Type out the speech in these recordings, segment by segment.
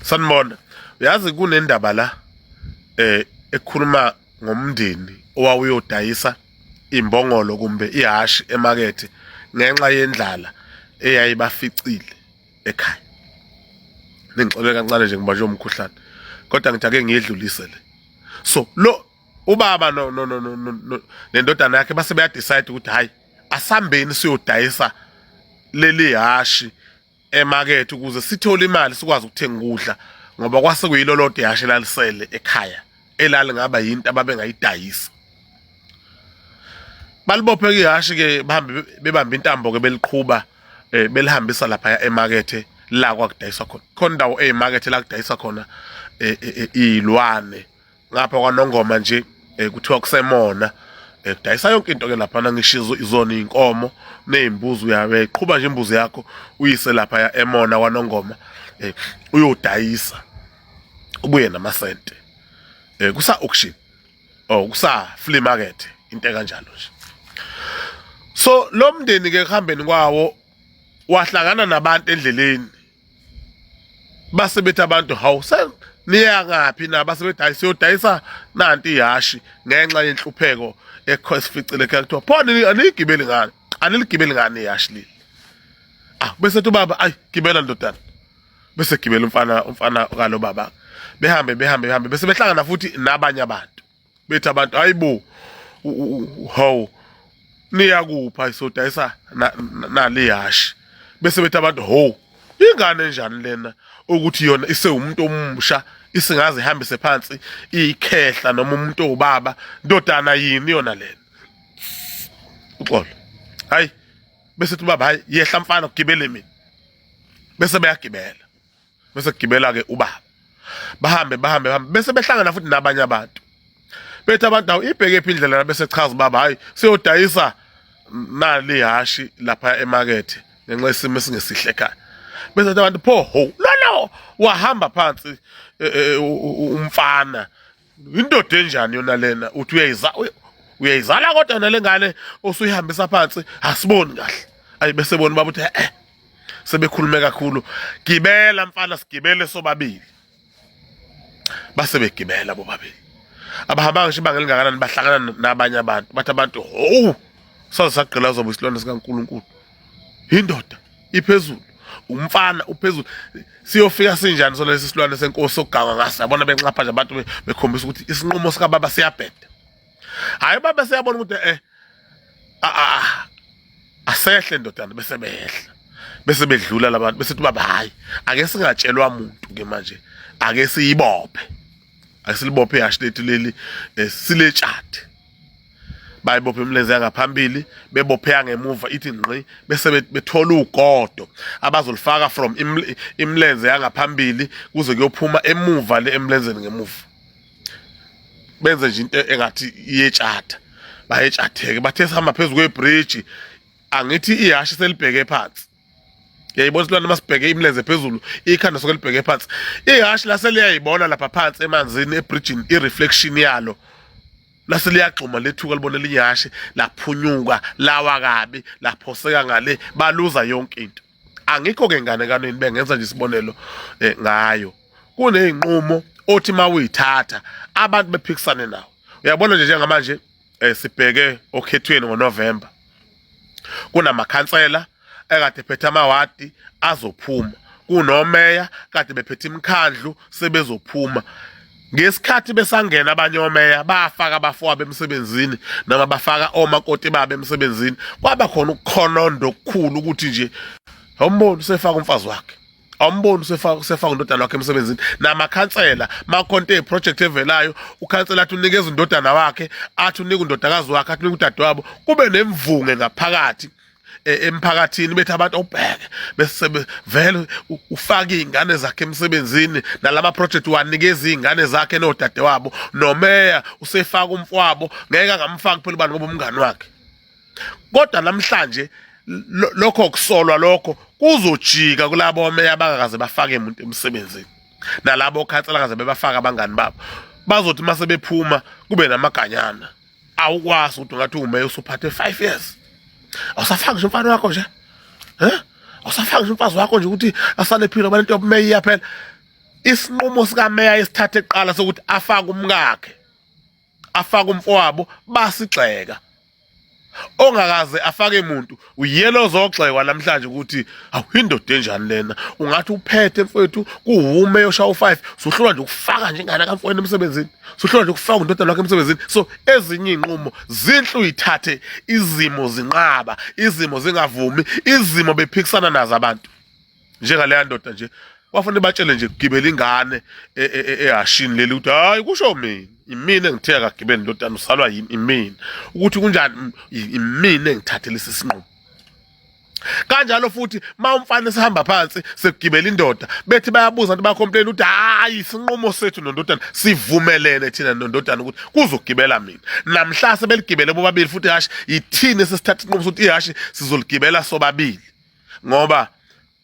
Sanibona. Uyazi kunendaba la ekhuluma ngomndeni owawuyodayisa imbongolo kumbe ihashi emakethe ngenxa yendlala eyayibaficile ekhaya. Ningixolele kancane nje ngiba nje umkhuhlane. Kodwa ngithi ake ngiyedlulise le. So lo ubaba nendodana yakhe base beya decide ukuthi hayi asambeni siyodayisa leli hashi emakethe ukuze sithole imali sikwazi ukuthenga ukudla ngoba kwase kuyilolode ihashe lalisele ekhaya elali ngaba yinto ababengayidayisa. Balibophe ihashi ke bahambe bebamba intambo ke beliqhuba belihambisa lapha emakethe la kwakudayisa khona. Khona indawo ezimakethe la kudayisa khona izilwane ngapha kwaNongoma nje kuthiwa kusemona kudayisa yonke into ke lapha ngishizo izona inkomo nezimbuzi uyabeqhuba nje imbuzi yakho uyise lapha emona kwaNongoma uyodayisa ubuye namasente kusa auction kusa flea market into kanjalo nje. So lo mndeni ke kuhambeni kwawo wahlangana nabantu endleleni base bethi abantu hawu niya ngaphi na base bethi siyodayisa nanti ihashi ngenxa yenhlupheko ekhosificile kuthiwa phone anigibeli ngani aniligibeli ngani ihashi leli bese ethi ubaba ayi gibela ndodana bese gibela umfana kalo baba behambe bese behlangana futhi nabanye abantu bethi abantu hayibo hawu niya kupha siyodayisa nale hashi bese bethi abantu ho ingane njani lena ukuthi yona ise umuntu omusha isingaze ihambise phansi ikhehla noma umuntu obaba ndodana yini yona lena uxolo hayi bese ethi ubaba hayi yehla mfana ugibele mina bese bayagibela bese kugibela ke ubaba bahambe bese behlangana futhi nabanye abantu bethi abantu awu ibheke phi indlela bese chaza ubaba hayi siyodayisa nali hashi lapha emakethe ngenxa yesimo singesihle ekhaya bese abantu pho ho lo wahamba phansi umfana indoda enjani yona lena uthi uyayizala kodwa nalengane osuyihambisa phansi asiboni kahle ayi bese bona baba uthi sebekhulume kakhulu gibela mfana sigibele sobabili base begibela bobabili abahamba ngisho ibanga elingakanani bahlangana nabanye abantu bathi abantu ho sasaqela zoba isilwane sikaNkuluNkulu indoda iphezulu umfana uphezulu siyofika sinjani sona lesi silwane senkosi sokuganga ngasabona benxapha nje abantu bekhombisa ukuthi isinqumo sika baba siyabheda hayi baba siyabona ukuthi asehle ndodana bese behla bese bedlula labantu bese uthi baba hayi ake singatshelwa umuntu ke manje ake siyibophe asilibophe ihashi lethu leli siletshati bayibophe imlenze yangaphambili bebophe ngemuva ithi ngqi bese bethola ugodo abazolifaka from imlenze yangaphambili kuze kuyophuma emuva le emlenzeni ngemuva benze nje into engathi iyetshata bayetshatheke bathe sihamba phezulu kwebridge angithi ihashi selibheke phansi yayibona silwana masibheke imlenze phezulu ikhanda sokelibheke phansi ihashi la seliyayibona lapha phansi emanzini ebridgeini ireflection yalo lase liyaxuma lethuka libone linyashi laphunyuka lawa kabi laphoseka ngale baluza yonke into angikho ke ngane kanweni bengenza nje isibonelo ngayo kuneyinqumo othi mawuyithatha abantu bephikisane nawo uyabona nje njengamanje sibheke okhethweni ngoNovember kunamakhansela ekade phethe amawadi azophuma kunomeya kade bephethe imikhandlu sebezophuma ngesikhathi besangena abanye omeya bafaka abafowabo emsebenzini noma bafaka omakoti babe emsebenzini kwaba khona ukukhonondo okukhulu ukuthi nje awumboni usefaka umfazi wakhe awumboni usefaka indodana wakhe emsebenzini namakhansela makhonto eproject evelayo ukhansela athi unikeza indodana wakhe athi unika undodakazi wakhe athi unika udadewabo kube nemvunge ngaphakathi emphakathini bethi abantu awubheke bese vele ufaka izingane zakhe emsebenzini nalama project wanikeza izingane zakhe nodade wabo nomeya usefaka umfowabo ngeke ngamfaki phela ubani ngoba umngani wakhe kodwa namhlanje lokho kusolwa lokho kuzojika kulabo omeya bangakaze bafake umuntu emsebenzini nalabo khansela kaze bebafaka abangani babo bazothi mase bephuma kube namaganyana awukwazi ukuthi ngathi umeya usuphathe 5 years awusafaki nje umfana wakho nje awusafaki nje umfazi wakho nje ukuthi asale phila abantu obumeya phela isinqumo sikameya esithathe eqala sokuthi afake umkakhe afake umfowabo basigxeka ongakaze afake umuntu uyelo zogxekwa namhlanje ukuthi awindoda enjani lena ungathi uphethe mfowethu kuhume yoshawa u5 sohlulwa nje ukufaka nje ingane kamfowenu emsebenzini sohlulwa nje ukufaka undodana wakhe emsebenzini so ezinye inqumo zinhle uyithathe izimo zinqaba izimo zingavumi izimo bephikisana nazo abantu njengaleya ndoda nje wafanele batshele nje kugibela ingane ehashini leli ukuthi hayi kusho mina imina engitheka kugibela indodana usalwa imina ukuthi kunjani imina engithathele isinqumo kanjalo futhi mawumfana sihamba phansi sekugibela indoda bethi bayabuza abantu bacomplain ukuthi hayi isinqumo sethu nondodana sivumelene thina nondodana ukuthi kuzogibela mina namhla sebeligibele bobabili futhi hashi yithini sesithatha isinqumo sokuthi ihashi sizoligibela sobabili ngoba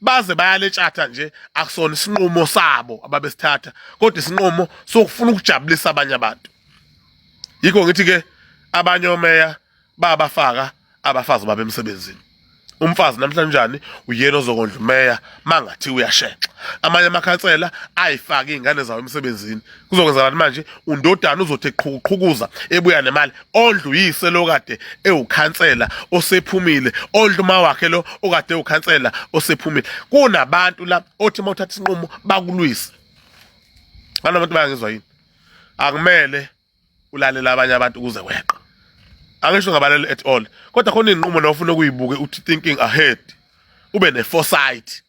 baze bayaletshatha nje akusona isinqumo sabo ababesithatha kodwa isinqumo sokufuna ukujabulisa abanye abantu yikho ngithi ke abanye omeya babafaka abafazi babe emsebenzini umfazi namhlanje njani uyena ozokondla umeya mangathi uyashexa amanye amakhansela ayifaka izingane zawo emsebenzini kuzokwenza abantu manje undodana uzothi eqhuquza ebuya nemali ondlu uyise lo kade ewukhansela osephumile ondlu mawakhe lo okade ewukhansela osephumile kunabantu la othi mawuthatha isinqumo bakulwisa abantu bayangizwa yini akumele ulalela abanye abantu ukuze weqa angisho ngabalele at all kodwa khona inqumo nawufuna ukuyibuke uthi thinking ahead ube ne-foresight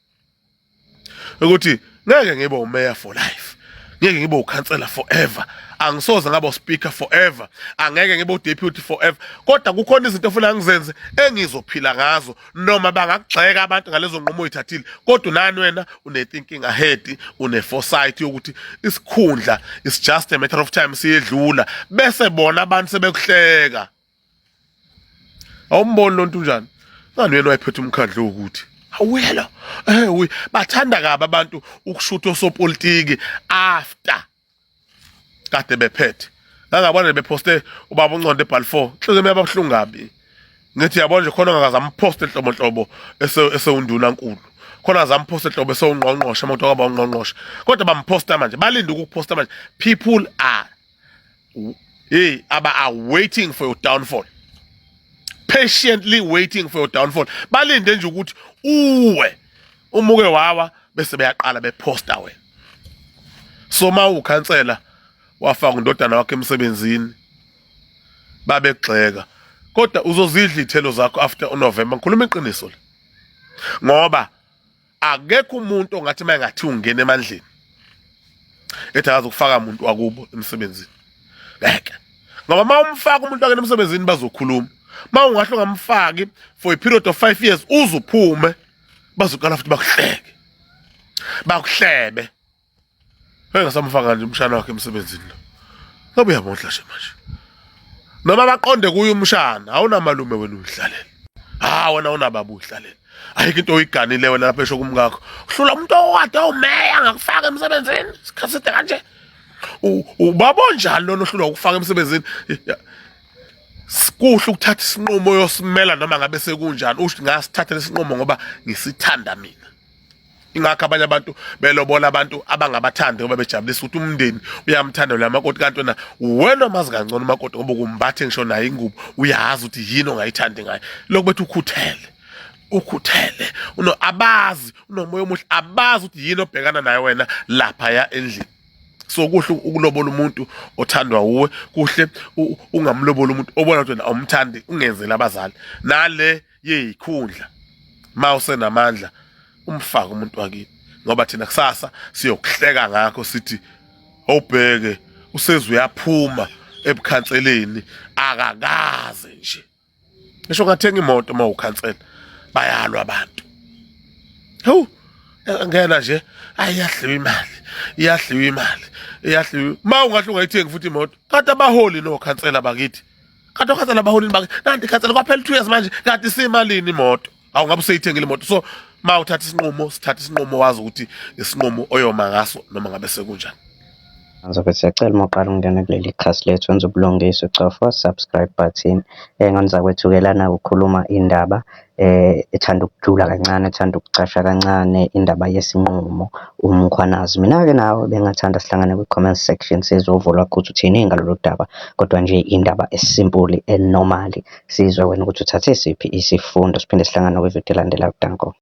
ukuthi ngeke ngibe umayor for life ngeke ngibe ukhansela forever angisoze ngaba uspeaker forever angeke ngibe udeputy forever kodwa kukhona izinto ofuna ngizenze engizophila ngazo noma bangakugxeka abantu ngalezo nqumo oyithathile kodwa nani wena une-thinking ahead une-foresight yokuthi isikhundla is just a matter of time siyedlula bese bona abantu sebekuhleka awumboni lo nto njani ngani wena wayephethe umkhandlo ukuthi awuyela bathanda kabi abantu ukushutha osopolitiki after kade bephethe ngangabona beposte ubaba uNcondo eBalfour hliziyo yababhlungu kabi ngithi yabona nje khona ngakaza ampost enhlobo esewunduna nkulu khona zampost enhlobo esewungqongqoshe umuntu akaba ungqongqoshe kodwa bamposta manje balinde ukuposta manje people are waiting for your downfall patiently waiting for your downfall balinde nje ukuthi uwe umuke wawa bese beyaqala beposta wena so mawukhansela wafaka undodana wakhe emsebenzini babegxeka kodwa uzozidla ithelo zakho after November ngikhuluma iqiniso la ngoba akekho umuntu ongathi mayengathi ungena emandleni ethi akazokufaka umuntu wakubo emsebenzini ngeke ngoba mawumfaka umuntu wakhe emsebenzini bazokhuluma mawungahle ngamfaki for a period of 5 years uzuphume bazoqala futhi bakuhlebe engasamfaka nje umshana wakhe emsebenzini ngabe uyabodla nje manje noma baqonde kuye umshana awunamalume wena uyihlalela wena unababa uyihlalela ayike into oyiganile wena lapha esho kumngakho hlula umuntu owade umeya ngakufaka emsebenzini sikhaside kanje ubaba onjani lona ohlulwa ukufaka emsebenzini kuhle ukuthatha isinqumo yosimela noma ngabe sekunjani uthi ngasithatha lesinqumo ngoba ngisithanda mina ingakho abanye abantu belobola abantu abangabathandi ngoba bejabulisa ukuthi umndeni uyamthanda lo makoti kanti wena wena mazi kangcono umakoti ngoba kumbathe ngisho naye ingubo uyazi ukuthi yini ongayithandi ngayo lokubethu ukhuthele abazi unomoya omuhle abazi ukuthi yini obhekana naye wena lapha ya endlini so kuhle ukulobola umuntu othandwa uwe kuhle ungamlobola umuntu obona ukuthi wena awumthandi ungenzela abazali nale yeyikhundla mawusenamandla umfaka umuntu wakini ngoba thina kusasa siyokuhleka ngakho sithi awubheke usezwe uyaphuma ebukhanseleni akakaze nje ngisho ngathenga imoto mawukhansela bayalwa abantu ngena nje iyadliwa imali mawungahle ungayithengi futhi imoto kanti abaholi nokhansela bakithi kanti okhansela abaholini bakithi nanti ikhansela kwaphela 2 years manje kanti siyimalini imoto awungabe useyithengile imoto so mawuthatha sithatha isinqumo wazi ukuthi isinqumo oyoma ngaso noma ngabe sekunjani Ngizobe siyacela maqala ungena kuleli khasi lethu wenza ubulungiswa ucofa subscribe button ngoniza kwethukela na ukukhuluma indaba ethanda ukujula kancane, ethanda ukucasha kancane indaba yesinqumo umkhwanazi. Mina-ke nawe bengathanda sihlangane kwi-comment section sizovulwa ukuthi uthini ngalolu daba, kodwa nje indaba esimpuli enormali. Sizwe wena ukuthi uthathe siphi isifundo, siphinde sihlangane kwividiyo elandelayo. Danko.